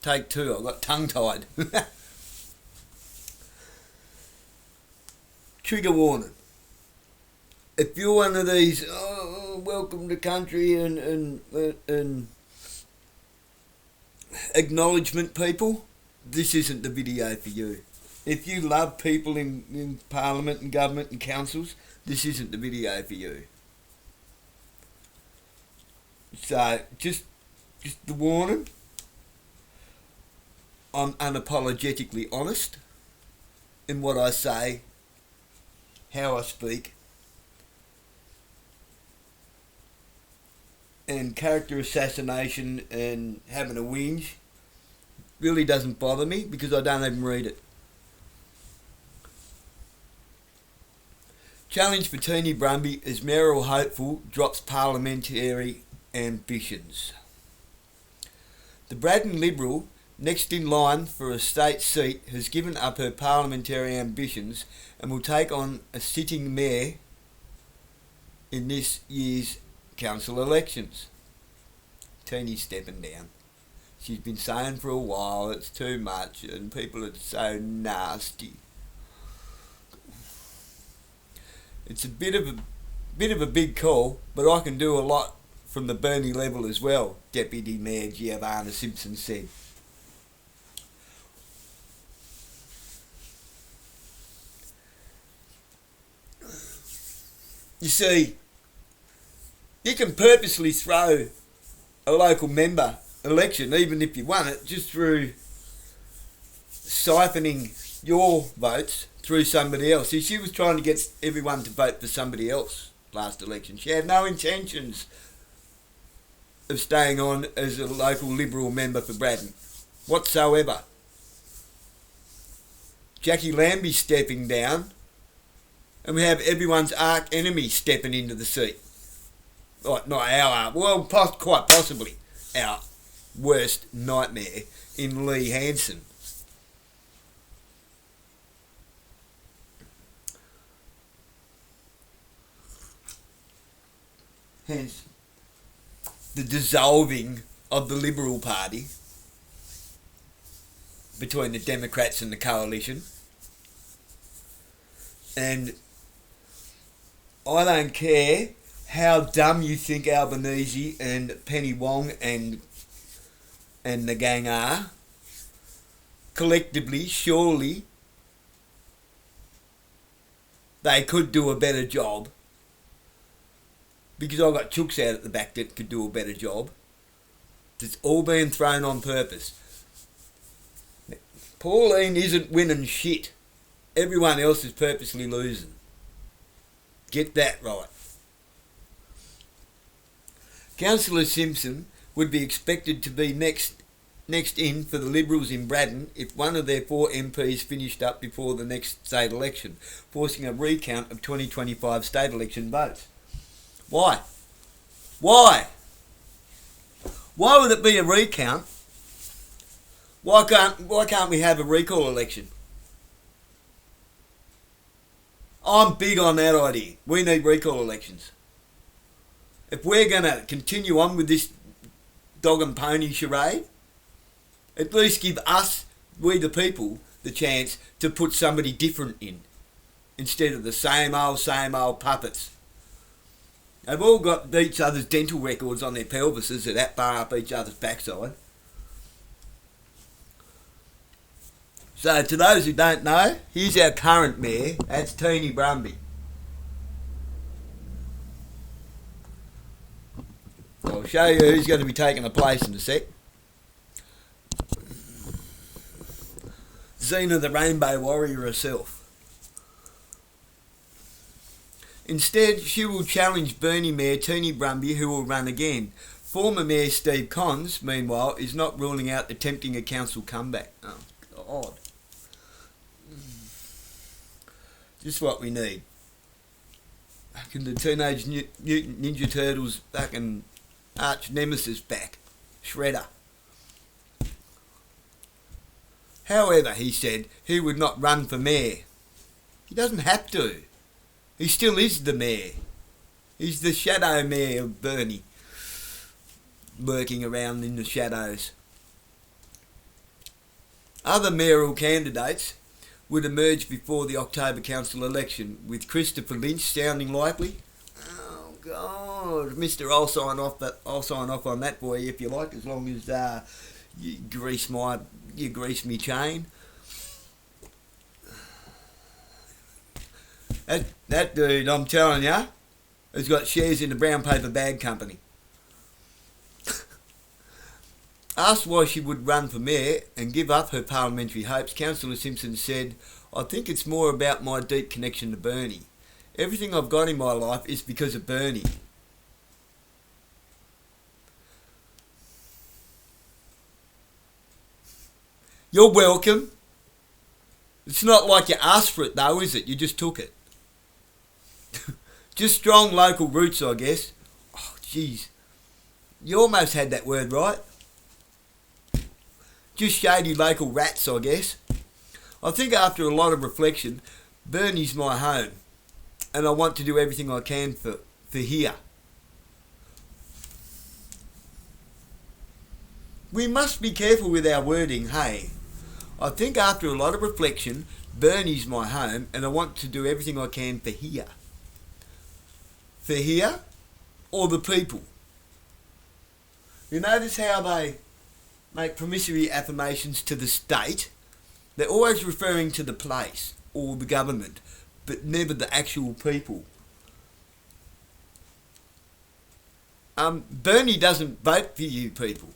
Take two. I got tongue-tied. Trigger warning. If you're one of these, welcome to country and acknowledgement people, this isn't the video for you. If you love people in Parliament and government and councils, this isn't the video for you. So, just the warning. I'm unapologetically honest in what I say, how I speak, and character assassination and having a whinge really doesn't bother me because I don't even read it. Challenge for Teeny Brumby as mayoral hopeful drops parliamentary ambitions. The Braddon Liberal, next in line for a state seat, has given up her parliamentary ambitions and will take on a sitting mayor in this year's council elections. Teeny's stepping down. She's been saying for a while it's too much and people are so nasty. It's a bit of a big call, but I can do a lot from the Burnie level as well, Deputy Mayor Giovanna Simpson said. You see, you can purposely throw a local member election, even if you won it, just through siphoning your votes through somebody else. See, she was trying to get everyone to vote for somebody else last election. She had no intentions of staying on as a local Liberal member for Braddon whatsoever. Jackie Lambie stepping down, and we have everyone's arch enemy stepping into the seat. Not our, well, quite possibly our worst nightmare in Lee Hansen. Hence, the dissolving of the Liberal Party between the Democrats and the Coalition. And I don't care how dumb you think Albanese and Penny Wong and the gang are. Collectively, surely, they could do a better job. Because I've got chooks out at the back that could do a better job. It's all been thrown on purpose. Pauline isn't winning shit. Everyone else is purposely losing. Get that right. Councillor Simpson would be expected to be next in for the Liberals in Braddon if one of their 4 MPs finished up before the next state election, forcing a recount of 2025 state election votes. Why? Why would it be a recount? Why can't we have a recall election? I'm big on that idea. We need recall elections. If we're going to continue on with this dog and pony charade, at least give us, we the people, the chance to put somebody different in, instead of the same old puppets. They've all got each other's dental records on their pelvises that bar up each other's backside. So to those who don't know, here's our current mayor, that's Teeny Brumby. I'll show you who's going to be taking the place in a sec. Xena the Rainbow Warrior herself. Instead, she will challenge Burnie Mayor Teeny Brumby, who will run again. Former Mayor Steve Cons, meanwhile, is not ruling out attempting a council comeback. Oh, God. Just what we need. Fucking the Teenage Mutant Ninja Turtles fucking arch nemesis back. Shredder. However, he said he would not run for mayor. He doesn't have to. He still is the mayor. He's the shadow mayor of Burnie, lurking around in the shadows. Other mayoral candidates would emerge before the October council election, with Christopher Lynch sounding likely. Oh God, Mister, I'll sign off. I'll sign off on that for you if you like, as long as you grease me chain. That dude, I'm telling you, has got shares in the brown paper bag company. Asked why she would run for mayor and give up her parliamentary hopes, Councillor Simpson said, "I think it's more about my deep connection to Burnie. Everything I've got in my life is because of Burnie." You're welcome. It's not like you asked for it though, is it? You just took it. Just strong local roots, I guess. Oh, jeez. You almost had that word right. Just shady local rats, I guess. I think after a lot of reflection, Burnie's my home, and I want to do everything I can for here. We must be careful with our wording, hey. I think after a lot of reflection, Burnie's my home, and I want to do everything I can for here. For here, or the people? You notice how they make promissory affirmations to the state? They're always referring to the place or the government, but never the actual people. Burnie doesn't vote for you people.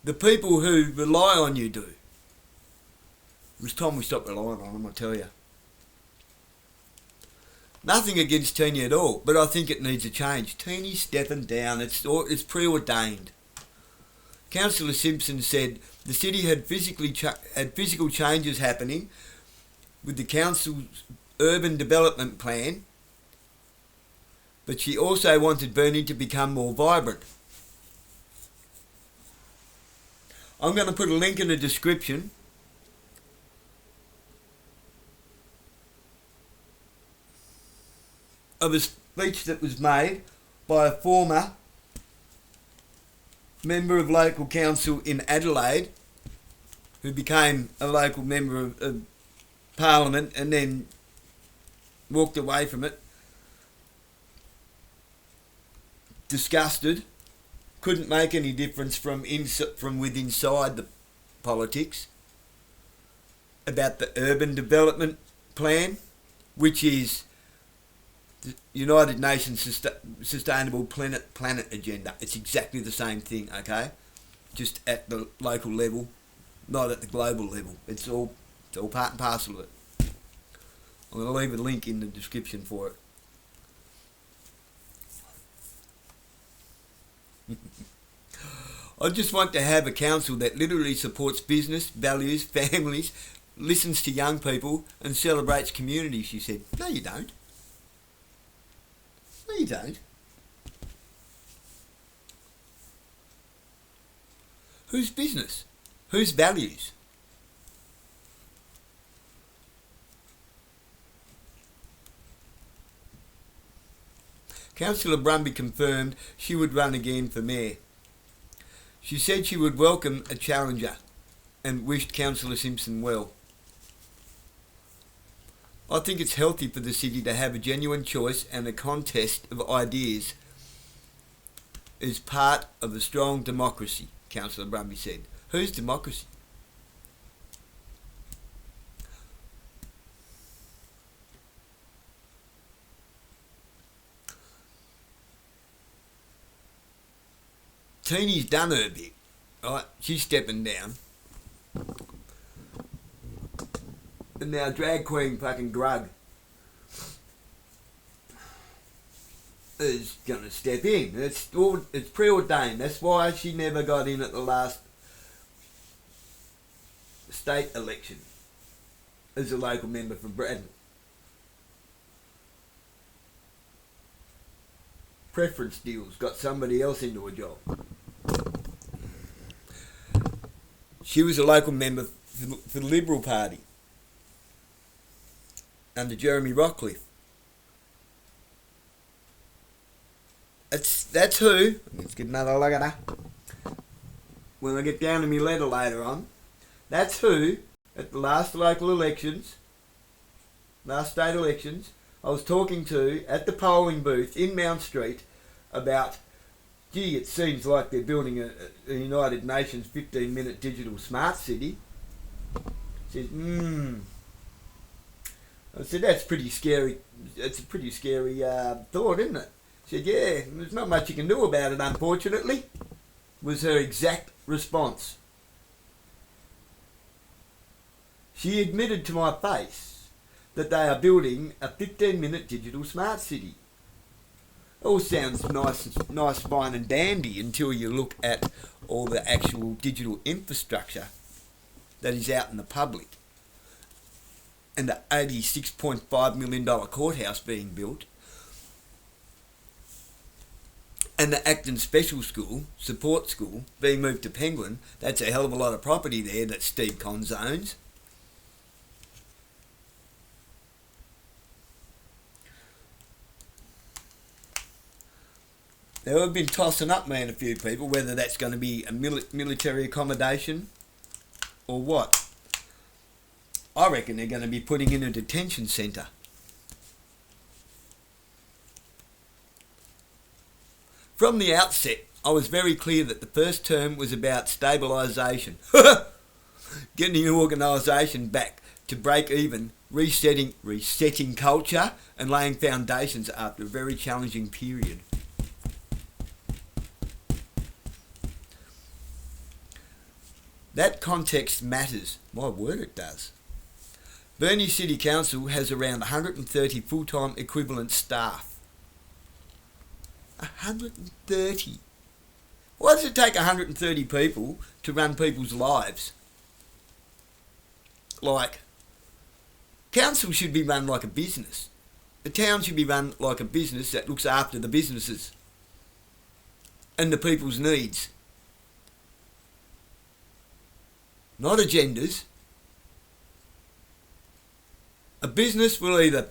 The people who rely on you do. It was time we stopped relying on them, I tell you. Nothing against Teeny at all, but I think it needs a change. Teeny's stepping down. It's preordained. Councillor Simpson said the city had physical changes happening with the council's urban development plan, but she also wanted Burnie to become more vibrant. I'm going to put a link in the description of a speech that was made by a former member of local council in Adelaide, who became a local member of parliament and then walked away from it, disgusted, couldn't make any difference from within inside the politics, about the urban development plan, which is the United Nations Sustainable Planet Agenda. It's exactly the same thing, okay? Just at the local level, not at the global level. It's all part and parcel of it. I'm going to leave a link in the description for it. I just want to have a council that literally supports business, values, families, listens to young people and celebrates community, she said. No, you don't. No, you don't. Whose business? Whose values? Councillor Brumby confirmed she would run again for mayor. She said she would welcome a challenger and wished Councillor Simpson well. I think it's healthy for the city to have a genuine choice, and a contest of ideas is part of a strong democracy, Councillor Brumby said. Whose democracy? Teeny's done her bit, right? She's stepping down. And now drag queen fucking Grug is going to step in. It's preordained. That's why she never got in at the last state election as a local member for Braddon. Preference deals got somebody else into a job. She was a local member for the Liberal Party under Jeremy Rockcliffe. That's who. Let's get another look at her. When I get down to my letter later on, that's who at the last local elections, last state elections, I was talking to at the polling booth in Mount Street about, gee, it seems like they're building a United Nations 15-minute digital smart city. She said, I said, that's pretty scary. It's a pretty scary thought, isn't it? She said, yeah, there's not much you can do about it, unfortunately, was her exact response. She admitted to my face that they are building a 15-minute digital smart city. It all sounds nice, fine and dandy until you look at all the actual digital infrastructure that is out in the public. And the $86.5 million courthouse being built. And the Acton Special School, support school, being moved to Penguin. That's a hell of a lot of property there that Steve Cons owns. Now, we've been tossing up, man, a few people, whether that's going to be a military accommodation or what. I reckon they're going to be putting in a detention centre. From the outset, I was very clear that the first term was about stabilisation. Getting the organisation back to break even, resetting culture and laying foundations after a very challenging period. That context matters. My word, it does. Burnie City Council has around 130 full-time equivalent staff. 130. Why does it take 130 people to run people's lives? Like, council should be run like a business. The town should be run like a business that looks after the businesses and the people's needs. Not agendas. A business will either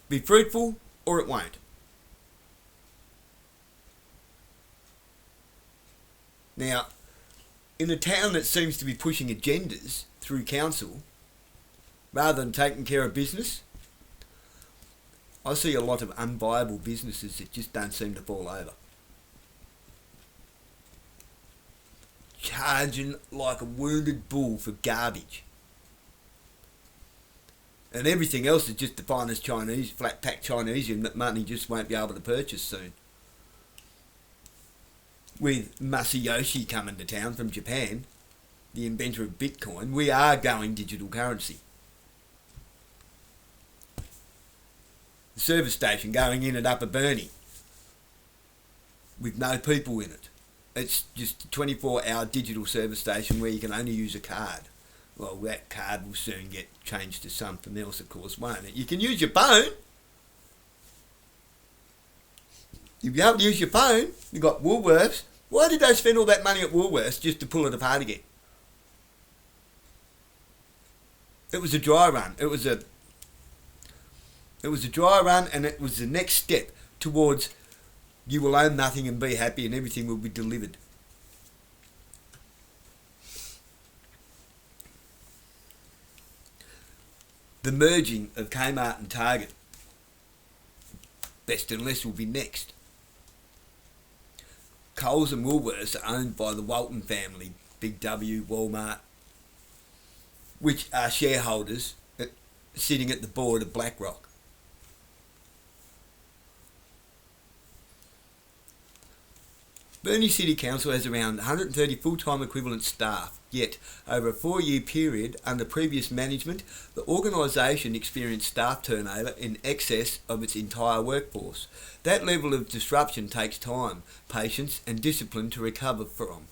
be fruitful or it won't. Now, in a town that seems to be pushing agendas through council, rather than taking care of business, I see a lot of unviable businesses that just don't seem to fall over. Charging like a wounded bull for garbage. And everything else is just defined as Chinese, flat pack Chinesium that money just won't be able to purchase soon. With Masayoshi coming to town from Japan, the inventor of Bitcoin, we are going digital currency. The service station going in at Upper Burnie with no people in it. It's just a 24-hour digital service station where you can only use a card. Well, that card will soon get changed to something else, of course, won't it? You can use your phone. You'll be able to use your phone. You've got Woolworths. Why did they spend all that money at Woolworths just to pull it apart again? It was a dry run. It was a dry run, and it was the next step towards you will own nothing and be happy and everything will be delivered. The merging of Kmart and Target, Best and Less, will be next. Coles and Woolworths are owned by the Walton family, Big W, Walmart, which are shareholders sitting at the board of BlackRock. Burnie City Council has around 130 full-time equivalent staff, yet over a 4-year period under previous management, the organisation experienced staff turnover in excess of its entire workforce. That level of disruption takes time, patience and discipline to recover from.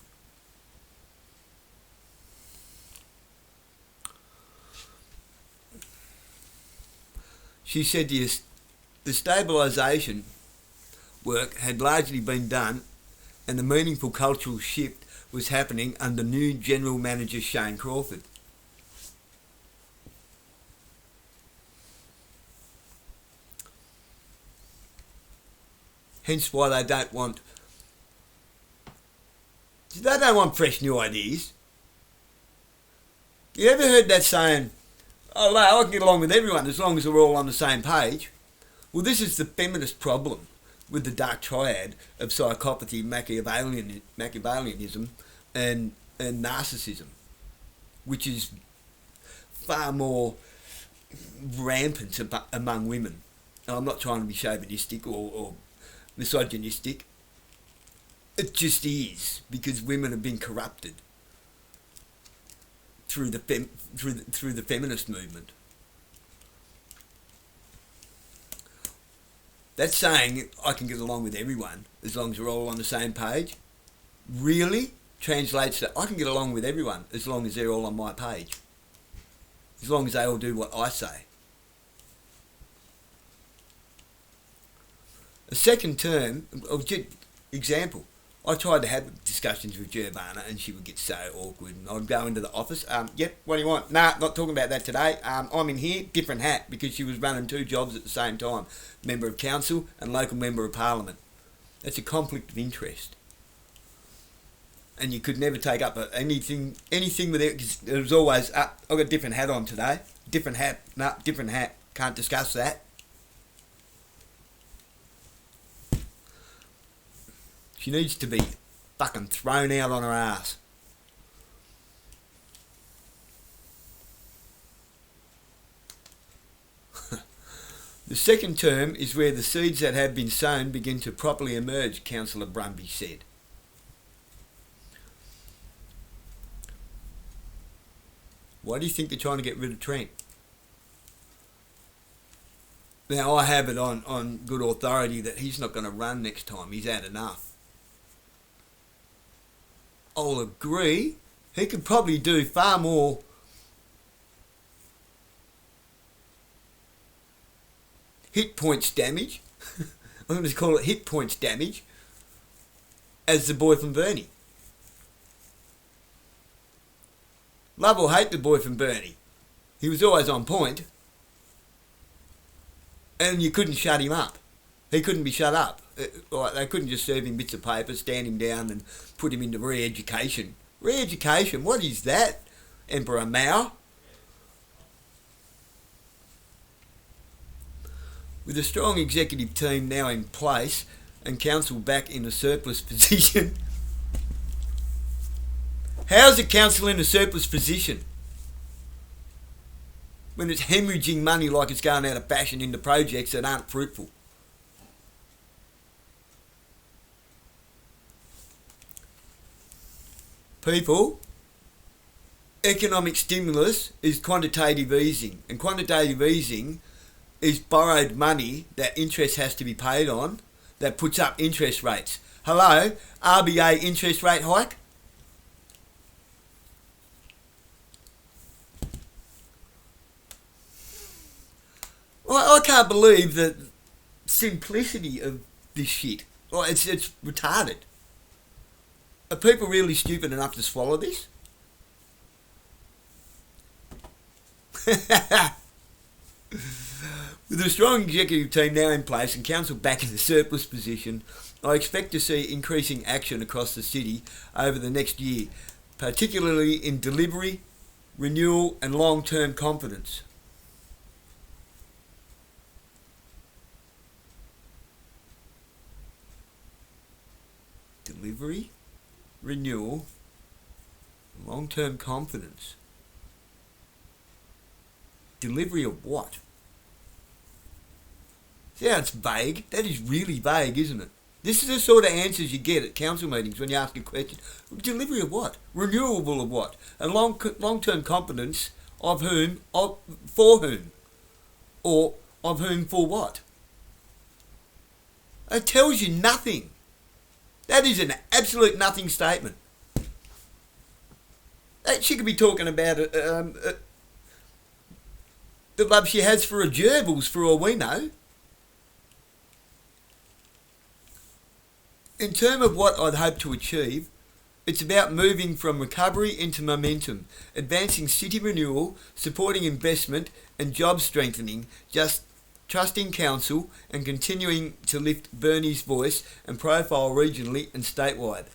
She said the stabilisation work had largely been done and the meaningful cultural shift was happening under new General Manager Shane Crawford. Hence why they don't want fresh new ideas. You ever heard that saying, oh, no, I can get along with everyone as long as we're all on the same page? Well, this is the feminist problem with the dark triad of psychopathy, Machiavellianism, and narcissism, which is far more rampant among women. And I'm not trying to be chauvinistic or misogynistic. It just is, because women have been corrupted through the feminist movement. That saying, I can get along with everyone as long as we're all on the same page, really translates to I can get along with everyone as long as they're all on my page. As long as they all do what I say. A second term, example, I tried to have discussions with Gervana and she would get so awkward and I'd go into the office, yep, what do you want? Nah, not talking about that today. I'm in here, different hat, because she was running two jobs at the same time, member of council and local member of parliament. That's a conflict of interest. And you could never take up anything with it, because it was always, I've got a different hat on today. Different hat, nah, different hat, can't discuss that. She needs to be fucking thrown out on her ass. The second term is where the seeds that have been sown begin to properly emerge, Councillor Brumby said. Why do you think they're trying to get rid of Trent? Now, I have it on good authority that he's not going to run next time. He's had enough. I'll agree. He could probably do far more hit points damage. I'm going to call it hit points damage as the boy from Burnie. Love or hate the boy from Burnie, he was always on point, and you couldn't shut him up. He couldn't be shut up. Like, they couldn't just serve him bits of paper, stand him down and put him into re-education. Re-education, what is that? Emperor Mao? With a strong executive team now in place and council back in a surplus position. How's the council in a surplus position when it's hemorrhaging money like it's going out of fashion into projects that aren't fruitful? People, economic stimulus is quantitative easing, and quantitative easing is borrowed money that interest has to be paid on that puts up interest rates. Hello, RBA interest rate hike? Well, I can't believe the simplicity of this shit. Well, it's retarded. Are people really stupid enough to swallow this? With a strong executive team now in place and council back in the surplus position, I expect to see increasing action across the city over the next year, particularly in delivery, renewal and long-term confidence. Delivery, renewal, long-term confidence. Delivery of what? Sounds vague. That is really vague, isn't it? This is the sort of answers you get at council meetings when you ask a question. Delivery of what? Renewable of what? And long-term confidence of whom? For whom? Or of whom for what? It tells you nothing. That is an absolute nothing statement. She could be talking about the love she has for her gerbils, for all we know. In terms of what I'd hope to achieve, it's about moving from recovery into momentum, advancing city renewal, supporting investment and job strengthening, just trusting council and continuing to lift Burnie's voice and profile regionally and statewide.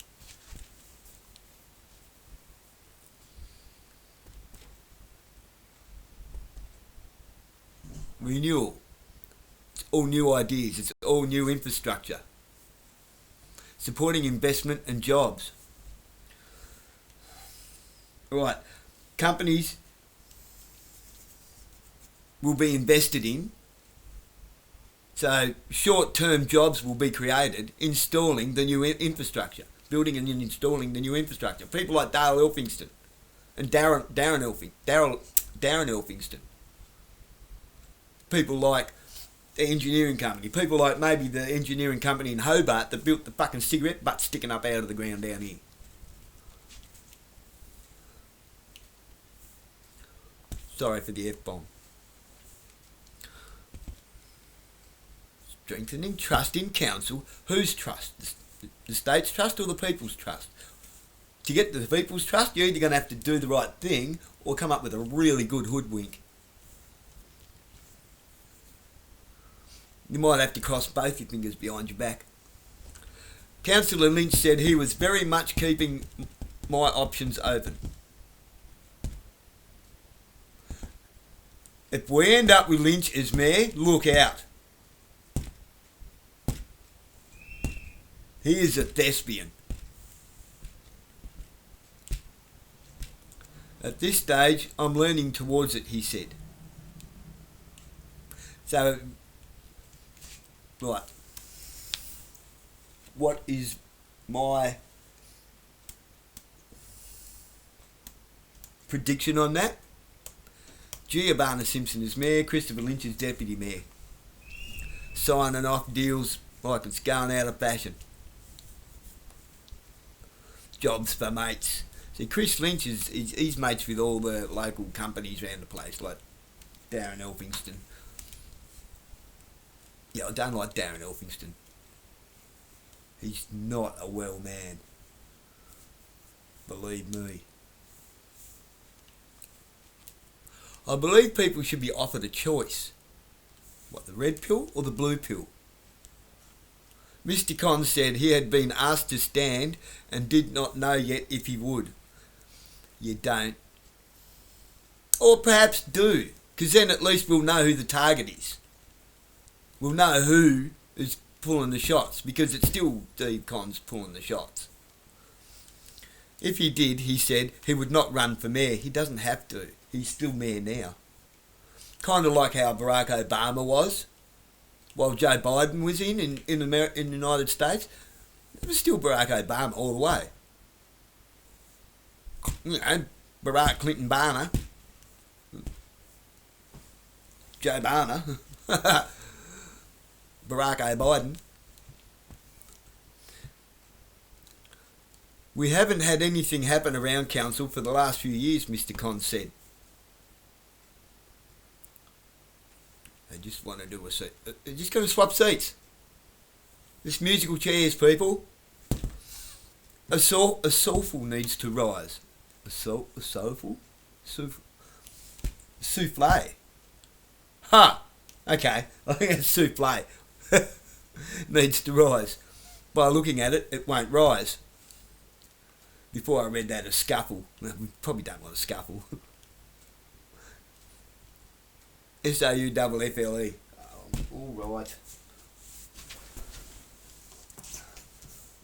renewal. It's all new ideas. It's all new infrastructure. Supporting investment and jobs. Right. Companies will be invested in. So short-term jobs will be created installing the new infrastructure. Building and installing the new infrastructure. People like Dale Elphingston and Darren Elphingston. People like the engineering company. People like maybe the engineering company in Hobart that built the fucking cigarette butt sticking up out of the ground down here. Sorry for the F-bomb. Strengthening trust in council. Whose trust? The state's trust or the people's trust? To get the people's trust, you're either going to have to do the right thing or come up with a really good hoodwink. You might have to cross both your fingers behind your back. Councillor Lynch said he was very much keeping my options open. If we end up with Lynch as mayor, look out. He is a thespian. At this stage, I'm leaning towards it, he said. So, right. What is my prediction on that? Giovanna Simpson is mayor, Christopher Lynch is deputy mayor. Signing off deals like it's going out of fashion. Jobs for mates. See, Chris Lynch he's mates with all the local companies around the place, like Darren Elphingston. Yeah, I don't like Darren Elphingston. He's not a well man. Believe me. I believe people should be offered a choice. What, the red pill or the blue pill? Mr. Con said he had been asked to stand and did not know yet if he would. You don't. Or perhaps do, because then at least we'll know who the target is. We'll know who is pulling the shots, because it's still Steve Con's pulling the shots. If he did, he said, he would not run for mayor. He doesn't have to. He's still mayor now. Kind of like how Barack Obama was, while Joe Biden was in the United States. It was still Barack Obama all the way. You know, Barack Clinton Barner. Joe Barner. Barack Biden. We haven't had anything happen around council for the last few years, Mr. Con said. They just want to do a seat. They're just going to swap seats. This musical chairs, people. A soulful needs to rise. A soulful? Souffle. Ha! Okay, I think it's souffle. Needs to rise. By looking at it, it won't rise. Before I read that, a scuffle. We probably don't want a scuffle. SOUFFLE. Oh, all right.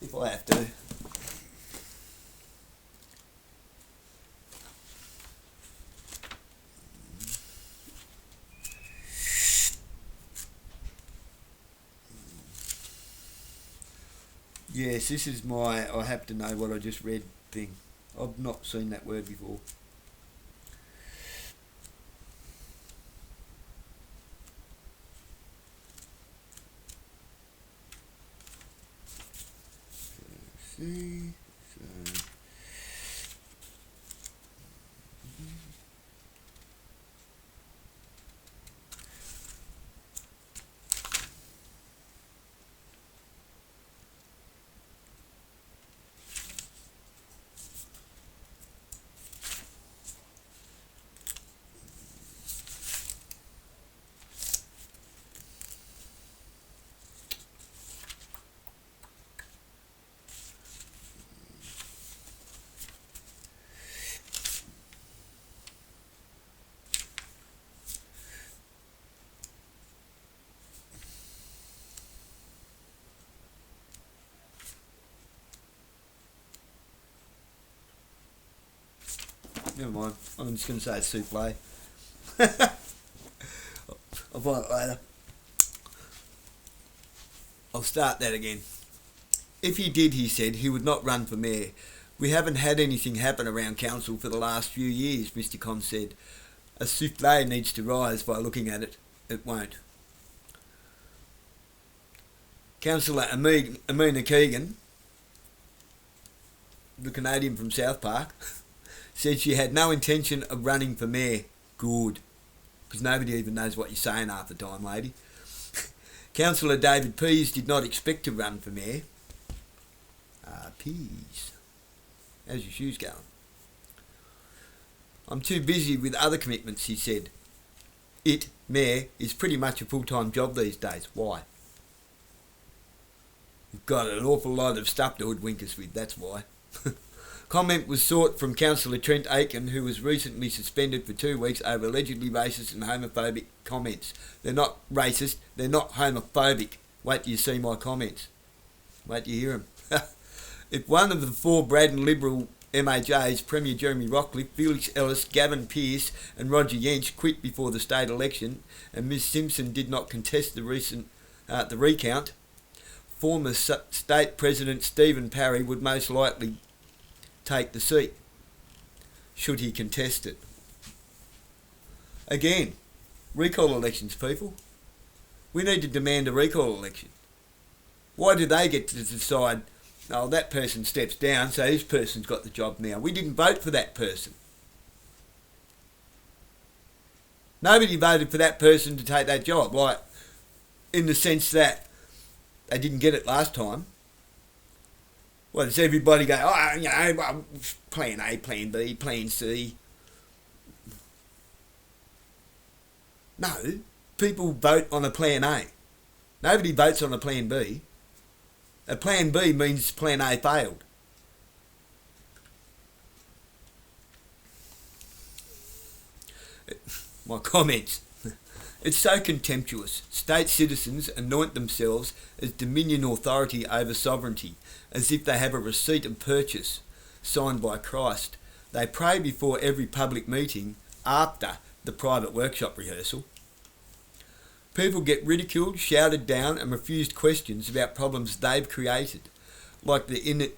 If I have to. Yes, this is my I have to know what I just read thing. I've not seen that word before. See, so Never mind. I'm just going to say souffle. I'll find it later. I'll start that again. If he did, he said, he would not run for mayor. We haven't had anything happen around council for the last few years, Mr. Con said. A souffle needs to rise by looking at it. It won't. Councillor Amina Keegan, the Canadian from South Park, said she had no intention of running for mayor. Good. Because nobody even knows what you're saying half the time, lady. Councillor David Pease did not expect to run for mayor. Pease. How's your shoes going? I'm too busy with other commitments, he said. Mayor, is pretty much a full-time job these days. Why? You've got an awful lot of stuff to hoodwink us with, that's why. Comment was sought from Councillor Trent Aiken, who was recently suspended for 2 weeks over allegedly racist and homophobic comments. They're not racist, they're not homophobic. Wait till you see my comments. Wait till you hear them. If one of the 4 Braddon Liberal MHAs, Premier Jeremy Rockcliffe, Felix Ellis, Gavin Pearce and Roger Yench, quit before the state election and Ms Simpson did not contest the recount, former State President Stephen Parry would most likely take the seat, should he contest it. Again, recall elections, people. We need to demand a recall election. Why do they get to decide, oh, that person steps down, so this person's got the job now? We didn't vote for that person. Nobody voted for that person to take that job, like, in the sense that they didn't get it last time. Well, does everybody go, oh, you know, plan A, plan B, plan C? No, people vote on a plan A. Nobody votes on a plan B. A plan B means plan A failed. My comments. It's so contemptuous. State citizens anoint themselves as dominion authority over sovereignty, as if they have a receipt of purchase signed by Christ. They pray before every public meeting after the private workshop rehearsal. People get ridiculed, shouted down and refused questions about problems they've created, like the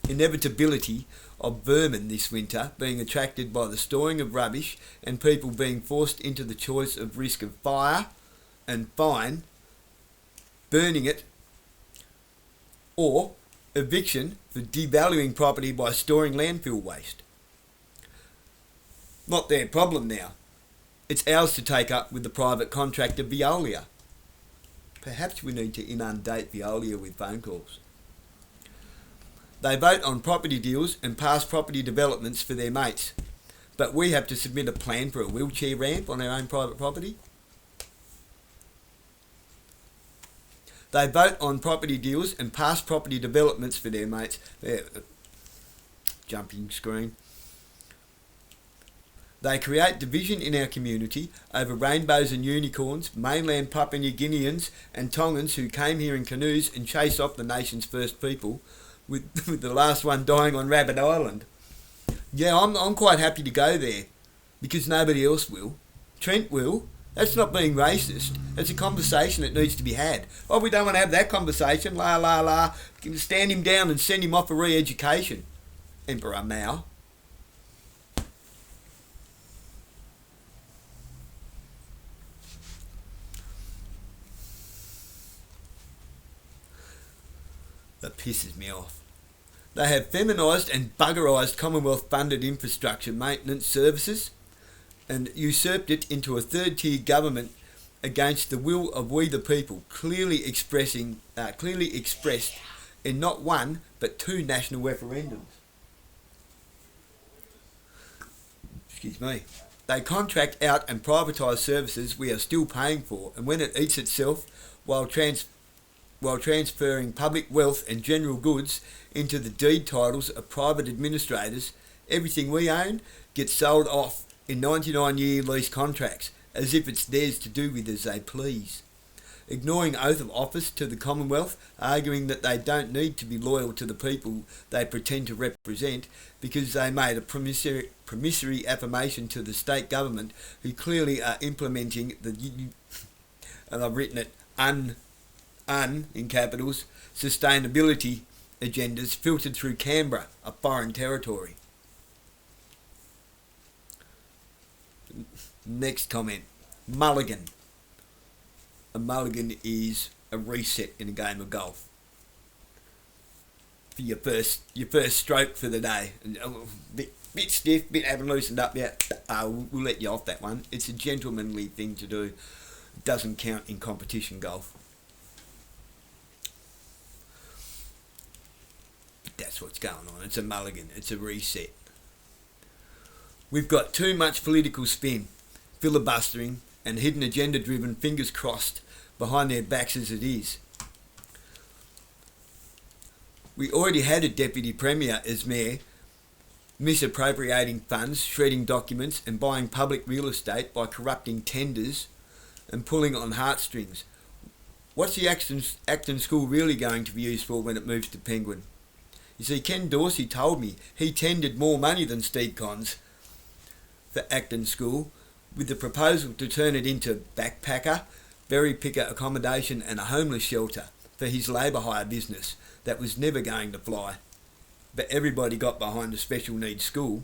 inevitability of vermin this winter being attracted by the storing of rubbish and people being forced into the choice of risk of fire and fine, burning it, or eviction for devaluing property by storing landfill waste. Not their problem now. It's ours to take up with the private contractor Veolia. Perhaps we need to inundate Veolia with phone calls. They vote on property deals and pass property developments for their mates. But we have to submit a plan for a wheelchair ramp on our own private property. They vote on property deals and pass property developments for their mates. Jumping screen. They create division in our community over rainbows and unicorns, mainland Papua New Guineans and Tongans who came here in canoes and chase off the nation's first people, with the last one dying on Rabbit Island. Yeah, I'm quite happy to go there, because nobody else will. Trent will. That's not being racist. It's a conversation that needs to be had. Oh, we don't want to have that conversation. La, la, la. We can stand him down and send him off for re-education. Emperor Mao. That pisses me off. They have feminised and buggerised Commonwealth-funded infrastructure maintenance services and usurped it into a third-tier government against the will of we the people, clearly expressed in not one but 2 national referendums. Excuse me. They contract out and privatise services we are still paying for, and when it eats itself while transferring public wealth and general goods into the deed titles of private administrators, everything we own gets sold off in 99-year lease contracts, as if it's theirs to do with as they please. ignoring oath of office to the Commonwealth, arguing that they don't need to be loyal to the people they pretend to represent because they made a promissory affirmation to the state government, who clearly are implementing the, and I've written it, in capitals, sustainability agendas filtered through Canberra, a foreign territory. Next comment. Mulligan. A mulligan is a reset in a game of golf. For your first stroke for the day. Bit stiff, bit haven't loosened up yet. We'll let you off that one. It's a gentlemanly thing to do. It doesn't count in competition golf. But that's what's going on. It's a mulligan. It's a reset. We've got too much political spin, filibustering, and hidden agenda-driven fingers crossed behind their backs as it is. We already had a deputy premier as mayor, misappropriating funds, shredding documents, and buying public real estate by corrupting tenders and pulling on heartstrings. What's the Acton School really going to be used for when it moves to Penguin? You see, Ken Dorsey told me he tendered more money than Steve Cons for Acton School, with the proposal to turn it into backpacker, berry picker accommodation and a homeless shelter for his labour hire business that was never going to fly. But everybody got behind a special needs school.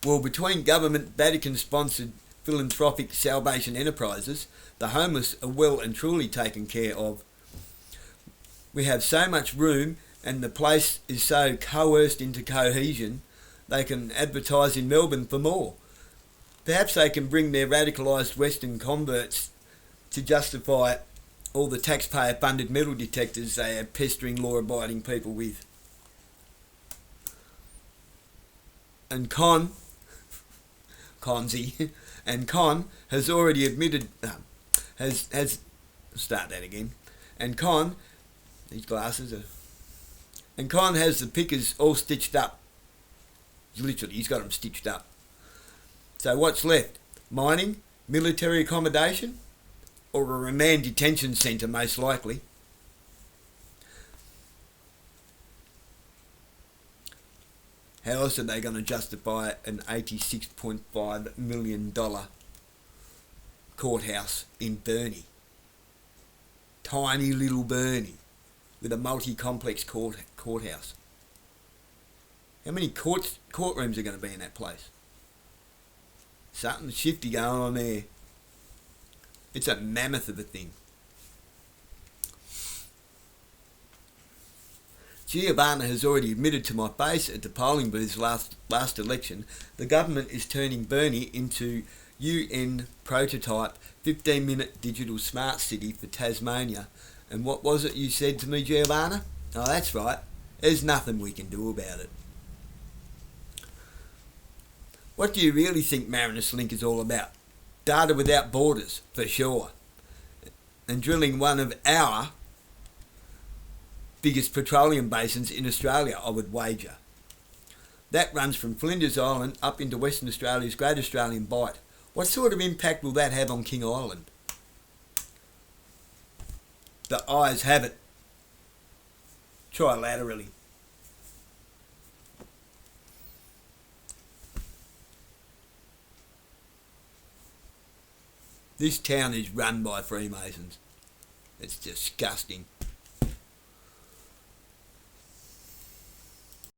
Well, between government Vatican-sponsored philanthropic Salvation enterprises, the homeless are well and truly taken care of. We have so much room and the place is so coerced into cohesion, they can advertise in Melbourne for more. Perhaps they can bring their radicalised Western converts to justify all the taxpayer-funded metal detectors they are pestering law-abiding people with. And Con has already admitted, start that again. And Con, these glasses are, and Con has the pickers all stitched up. Literally, he's got them stitched up. So what's left? Mining, military accommodation, or a remand detention centre most likely. How else are they going to justify an $86.5 million courthouse in Burnie? Tiny little Burnie with a multi-complex courthouse. How many courtrooms are going to be in that place? Something shifty going on there. It's a mammoth of a thing. Giovanna has already admitted to my face at the polling booths last election the government is turning Burnie into UN prototype 15-minute digital smart city for Tasmania. And what was it you said to me, Giovanna? Oh, that's right. There's nothing we can do about it. What do you really think Marinus Link is all about? Data without borders, for sure. And drilling one of our biggest petroleum basins in Australia, I would wager. That runs from Flinders Island up into Western Australia's Great Australian Bight. What sort of impact will that have on King Island? The eyes have it. Trilaterally. This town is run by Freemasons. It's disgusting.